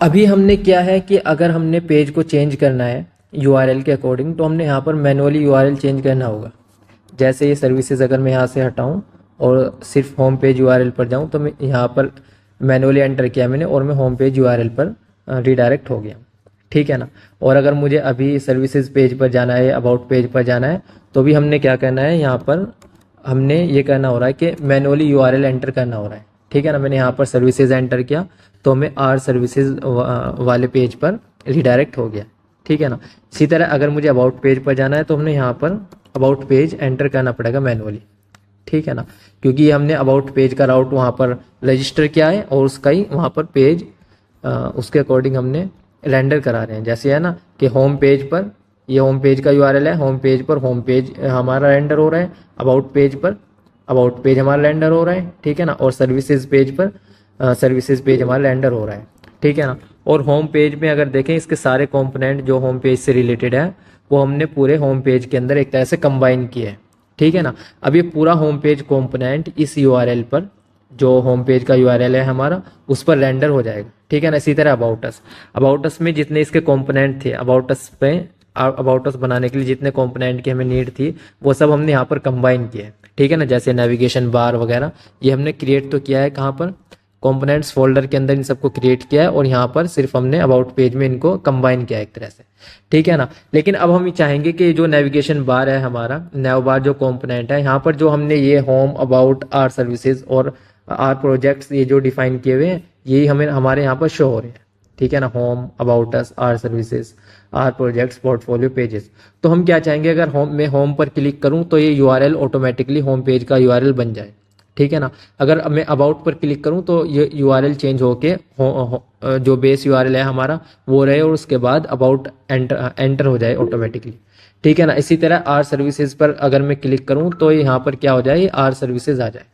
अभी हमने क्या है कि अगर हमने पेज को चेंज करना है यूआरएल के अकॉर्डिंग, तो हमने यहाँ पर मैनुअली यूआरएल चेंज करना होगा। जैसे ये सर्विसेज अगर मैं यहाँ से हटाऊँ और सिर्फ होम पेज यूआरएल पर जाऊँ, तो मैं यहाँ पर मैनुअली एंटर किया मैंने और मैं होम पेज यूआरएल पर रीडायरेक्ट हो गया, ठीक है ना। और अगर मुझे अभी सर्विसेज पेज पर जाना है, अबाउट पेज पर जाना है, तो भी हमने क्या करना है, यहाँ पर हमने ये करना हो रहा है कि मैनुअली यूआरएल एंटर करना हो रहा है, ठीक है ना। मैंने यहाँ पर सर्विसेज एंटर किया तो मैं आर सर्विसेज वाले पेज पर रीडायरेक्ट हो गया, ठीक है ना। इसी तरह अगर मुझे अबाउट पेज पर जाना है तो हमने यहाँ पर अबाउट पेज एंटर करना पड़ेगा मैनुअली, ठीक है ना, क्योंकि हमने अबाउट पेज का राउट वहाँ पर रजिस्टर किया है और उसका ही वहाँ पर पेज उसके अकॉर्डिंग हमने रेंडर करा रहे हैं। जैसे है ना कि होम पेज पर, ये होम पेज का यूआरएल है, होम पेज पर होम पेज हमारा रेंडर हो रहा है, अबाउट पेज पर अबाउट पेज हमारा रेंडर हो रहा है, ठीक है ना। और सर्विसेज पेज पर सर्विसेज पेज हमारा रेंडर हो रहा है, ठीक है ना। और होम पेज में अगर देखें, इसके सारे कंपोनेंट जो होम पेज से रिलेटेड है वो हमने पूरे होम पेज के अंदर एक तरह से कंबाइन किए हैं, ठीक है ना। अब ये पूरा होम पेज कंपोनेंट इस यूआरएल पर, जो होम पेज का यूआरएल है हमारा, उस पर रेंडर हो जाएगा, ठीक है ना। इसी तरह अबाउट अस में जितने इसके कंपोनेंट थे, अबाउट अस बनाने के लिए जितने कंपोनेंट की हमें नीड थी, वो सब हमने यहाँ पर कंबाइन किए, ठीक है ना। जैसे नेविगेशन बार वगैरह ये हमने क्रिएट तो किया है, कहाँ पर, कंपोनेंट्स फोल्डर के अंदर इन सबको क्रिएट किया है, और यहाँ पर सिर्फ हमने अबाउट पेज में इनको कंबाइन किया है एक तरह से, ठीक है ना। लेकिन अब हम चाहेंगे कि जो नेविगेशन बार है हमारा, नेव बार जो कंपोनेंट है, यहाँ पर जो हमने ये होम, अबाउट, आर सर्विसेज और आर प्रोजेक्ट्स ये जो डिफाइन किए हुए हैं, यही हमें हमारे यहाँ पर शो हो रहे हैं, ठीक है ना। Home, about us, our services, our projects, portfolio, pages. तो हम क्या चाहेंगे, अगर होम पर क्लिक करूँ तो ये यूआरएल ऑटोमेटिकली होम पेज का यूआरएल बन जाए, ठीक है ना। अगर मैं अबाउट पर क्लिक करूं तो ये यूआरएल चेंज होके जो बेस यूआरएल है हमारा वो रहे, और उसके बाद अबाउट एंटर हो जाए ऑटोमेटिकली, ठीक है ना। इसी तरह आर सर्विसेज पर अगर मैं क्लिक करूं तो यहाँ पर क्या हो जाए, ये आर सर्विसेज आ जाए।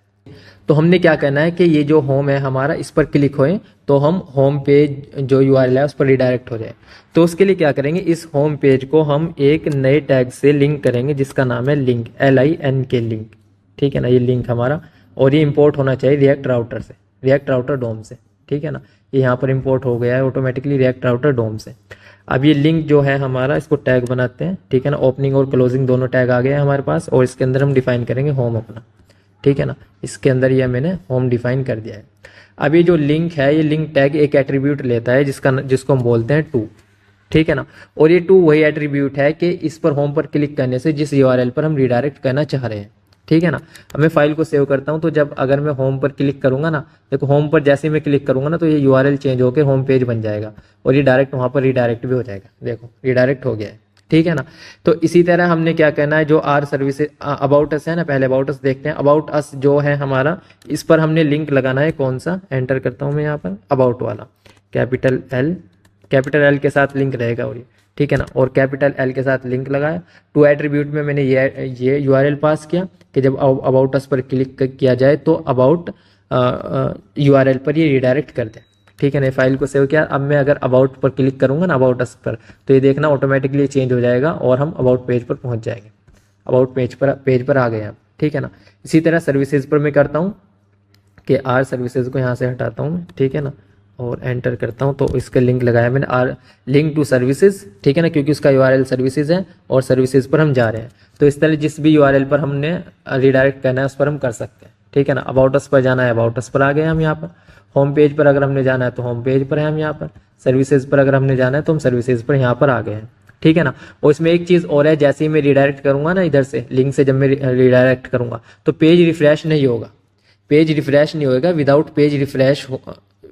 तो हमने क्या करना है कि ये जो होम है हमारा, इस पर क्लिक होए तो हम होम पेज जो यूआरएल है उस पर रिडायरेक्ट हो जाए। तो उसके लिए क्या करेंगे, इस होम पेज को हम एक नए टैग से लिंक करेंगे जिसका नाम है लिंक, LINK लिंक, ठीक है ना। ये लिंक हमारा, और ये इंपोर्ट होना चाहिए रिएक्ट राउटर से, रिएक्ट राउटर डोम से, ठीक है ना। ये यहाँ पर इंपोर्ट हो गया है ऑटोमेटिकली रिएक्ट राउटर डोम से। अब ये लिंक जो है हमारा, इसको टैग बनाते हैं, ठीक है ना। ओपनिंग और क्लोजिंग दोनों टैग आ गए हैं हमारे पास, और इसके अंदर हम डिफाइन करेंगे होम अपना, ठीक है ना। इसके अंदर ये मैंने होम डिफाइन कर दिया है। अब ये जो लिंक है, ये लिंक टैग एक एट्रीब्यूट लेता है जिसको हम बोलते हैं टू, ठीक है ना। और ये टू वही एट्रीब्यूट है कि इस पर होम पर क्लिक करने से जिस यूआरएल पर हम रिडायरेक्ट करना चाह रहे हैं, ठीक है ना। अब मैं फाइल को सेव करता हूं, तो जब अगर मैं होम पर क्लिक करूंगा ना, देखो होम पर जैसे ही मैं क्लिक करूंगा ना, तो ये यूआरएल चेंज होकर होम पेज बन जाएगा, और ये डायरेक्ट वहां पर रिडायरेक्ट भी हो जाएगा, देखो रिडायरेक्ट हो गया है, ठीक है ना। तो इसी तरह हमने क्या करना है, जो आर सर्विसेज अबाउट अस है ना, पहले अबाउट अस देखते हैं। अबाउट अस जो है हमारा, इस पर हमने लिंक लगाना है, कौन सा, एंटर करता हूं मैं यहाँ पर, अबाउट वाला, कैपिटल एल के साथ लिंक रहेगा, और ये ठीक है ना। और कैपिटल एल के साथ लिंक लगाया। टू एट्रीब्यूट में मैंने ये यूआरएल पास किया कि जब अबाउट अस पर क्लिक किया जाए तो अबाउट यूआरएल पर ये रिडायरेक्ट कर दे, ठीक है ना। फाइल को सेव किया। अब मैं अगर अबाउट पर क्लिक करूंगा ना, अबाउट अस पर, तो ये देखना ऑटोमेटिकली चेंज हो जाएगा और हम अबाउट पेज पर पहुंच जाएंगे, अबाउट पेज पर आ गए हम, ठीक है ना। इसी तरह सर्विसेज पर मैं करता हूँ कि आर सर्विसेज को यहाँ से हटाता हूँ, ठीक है ना, और एंटर करता हूँ। तो इसका लिंक लगाया मैंने, आर लिंक टू सर्विसेज, ठीक है ना, क्योंकि उसका यूआरएल सर्विसेज है और सर्विसेज पर हम जा रहे हैं। तो इस तरह जिस भी यूआरएल पर हमने रिडायरेक्ट करना है उस पर हम कर सकते हैं, ठीक है ना। अबाउट अस पर जाना है, अबाउट अस पर आ गए हम यहाँ पर। होम पेज पर अगर हमने जाना है तो होम पेज पर है हम यहाँ पर। सर्विसेज पर अगर हमने जाना है तो हम सर्विसेज पर यहाँ पर आ गए हैं, ठीक है ना। और इसमें एक चीज़ और है, जैसे ही मैं रिडायरेक्ट करूँगा ना इधर से लिंक से, जब मैं रिडायरेक्ट करूँगा तो पेज रिफ्रेश नहीं होगा, पेज रिफ्रेश नहीं होगा। विदाउट पेज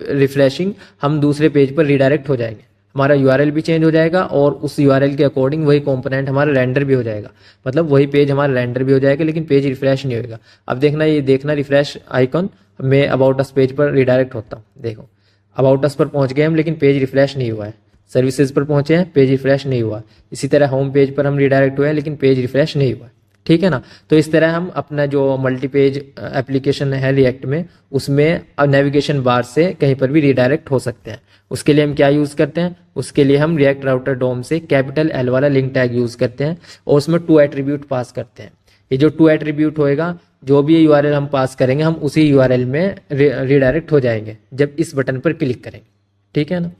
रिफ्रेशिंग हम दूसरे पेज पर रिडायरेक्ट हो जाएंगे, हमारा यूआरएल भी चेंज हो जाएगा और उस यूआरएल के अकॉर्डिंग वही कंपोनेंट हमारा रेंडर भी हो जाएगा, मतलब वही पेज हमारा रेंडर भी हो जाएगा, लेकिन पेज रिफ्रेश नहीं होगा। अब देखना, ये देखना रिफ्रेश आइकॉन, मैं अबाउट अस पेज पर रिडायरेक्ट होता हूँ, देखो अबाउट अस पर पहुंच गए हम, लेकिन पेज रिफ्रेश नहीं हुआ है। सर्विसेज पर पहुंचे हैं, पेज रिफ्रेश नहीं हुआ। इसी तरह होम पेज पर हम रिडायरेक्ट हुए हैं, लेकिन पेज रिफ्रेश नहीं हुआ, ठीक है ना। तो इस तरह हम अपना जो मल्टी पेज एप्लीकेशन है रिएक्ट में, उसमें नेविगेशन बार से कहीं पर भी रिडायरेक्ट हो सकते हैं। उसके लिए हम क्या यूज़ करते हैं, उसके लिए हम रिएक्ट राउटर डोम से कैपिटल एल वाला लिंक टैग यूज़ करते हैं, और उसमें टू एट्रीब्यूट पास करते हैं। ये जो टू एट्रीब्यूट होएगा, जो भी यूआरएल हम पास करेंगे, हम उसी यूआरएल में रिडायरेक्ट हो जाएंगे जब इस बटन पर क्लिक करेंगे, ठीक है ना।